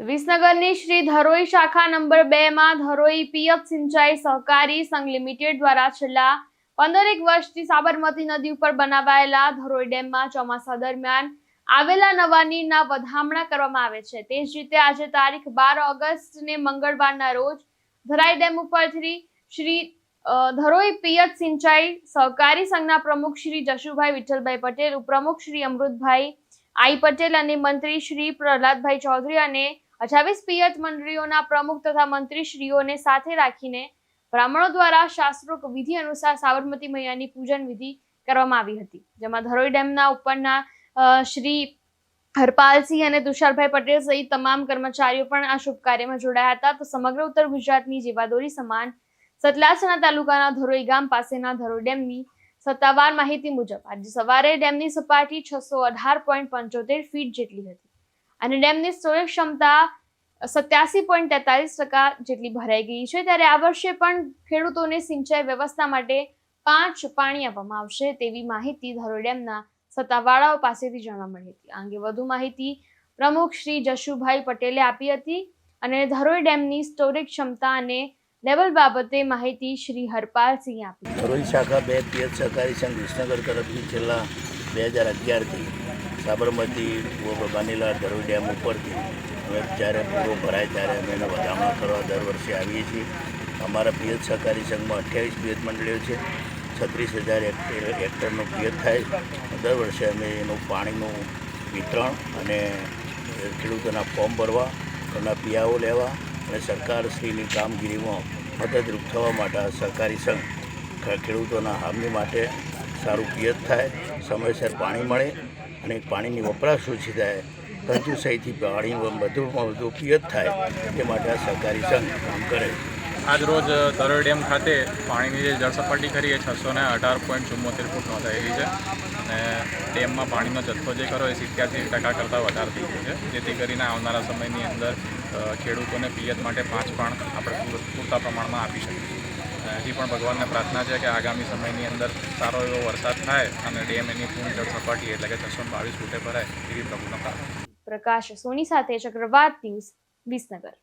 વિસનગરની શ્રી ધરોઈ શાખા નંબર 2 માં ધરોઈ પિયત સિંચાઈ સહકારી સંઘ લિમિટેડ દ્વારા છેલ્લા 15 વર્ષથી સાબરમતી નદી ઉપર બનાવાયેલા ધરોઈ ડેમમાં ચોમાસા દરમિયાન આવેલા નવા નીરના વધામણા કરવામાં આવે છે। તે જ રીતે આજે તારીખ 12 ઓગસ્ટને મંગળવારના રોજ ધરાઈ ડેમ ઉપરથી શ્રી ધરોઈ પિયત સિંચાઈ સહકારી સંઘના પ્રમુખ શ્રી જશુભાઈ વિઠ્ઠલભાઈ પટેલ, ઉપપ્રમુખ શ્રી અમૃતભાઈ આઈ પટેલ અને મંત્રી શ્રી પ્રહલાદભાઈ ચૌધરી અને 28 પિયત મંડળીઓના પ્રમુખ તથા મંત્રીશ્રીઓને સાથે રાખીને બ્રાહ્મણો દ્વારા શાસ્ત્રોક્ત વિધિ અનુસાર સાબરમતી મૈયાની પૂજન વિધિ કરવામાં આવી હતી, જેમાં ધરોઈ ડેમના ઉપરના શ્રી હરપાલસિંહ અને તુષારભાઈ પટેલ સહિત તમામ કર્મચારીઓ પણ આ શુભ કાર્યમાં જોડાયા હતા। તો સમગ્ર ઉત્તર ગુજરાતની જીવાદોરી સમાન સતલાસણા તાલુકાના ધરોઈ ગામ પાસેના ધરોઈ ડેમની સત્તાવાર માહિતી મુજબ આજે સવારે ડેમની સપાટી 618.75 ફીટ જેટલી હતી અને ડેમની સ્ટોરેજ ક્ષમતા 87.43% જેટલી ભરાઈ ગઈ છે। ત્યારે આ વર્ષે પણ ખેડૂતોને સિંચાઈ વ્યવસ્થા માટે 5 પાણી આપવામાં આવશે તેવી માહિતી ધરોઈ ડેમના સત્તાવાળાઓ પાસેથી જાણવા મળી હતી। આ અંગે વધુ માહિતી પ્રમુખ શ્રી જશુભાઈ પટેલે આપી હતી અને ધરોઈ ડેમની સ્ટોરેજ ક્ષમતા અને લેવલ બાબતે માહિતી શ્રી હરપાલસિંહે આપી। ધરોઈ શાખા 2 પિયત સહકારી સંઘ વિસનગર તરફથી છેલ્લા 2011થી સાબરમતી બનેલા ધરોઈ ડેમ ઉપરથી હવે જ્યારે પૂરો ભરાય ત્યારે અમે એને વધામણા કરવા દર વર્ષે આવીએ છીએ। અમારા પિયત સહકારી સંઘમાં 28 પિયત મંડળીઓ છે, 36,000 હેક્ટરનું પિયત થાય। દર વર્ષે અમે એનું પાણીનું વિતરણ અને ખેડૂતોના ફોર્મ ભરવા, એના પિયાઓ લેવા અને સરકારશ્રીની કામગીરીમાં મદદરૂપ થવા માટે સહકારી સંઘ ખેડૂતોના હામી માટે સારું પિયત થાય, સમયસર પાણી મળે અને પાણીની વપરાશ ઓછી થાય, કંજુસાઈથી પાણી વધુમાં વધુ પિયત થાય તે માટે આ સહકારી સંઘ કામ કરે છે। આજ રોજ ધરોઈ ડેમ ખાતે પાણીની જે જળ સપાટી ખરી એ 618.74 ફૂટ નોંધાયેલી છે અને ડેમમાં પાણીનો જથ્થો જે ખરો એ 87% કરતાં વધારે થઈ ગયો છે, જેથી કરીને આવનારા સમયની અંદર ખેડૂતોને પિયત માટે 5 પાણ આપણે પૂરતા પ્રમાણમાં આપી શકીશું। હજી પણ ભગવાનને પ્રાર્થના છે કે આગામી સમયની અંદર સારો એવો વરસાદ થાય અને ડેમ એની પૂર્ણ જળ સપાટી એટલે કે 622 ફૂટે ભરાય એવી પ્રભુના પ્રાર્થના। પ્રકાશ સોની સાથે ચક્રવાત ન્યૂઝ, વિસનગર।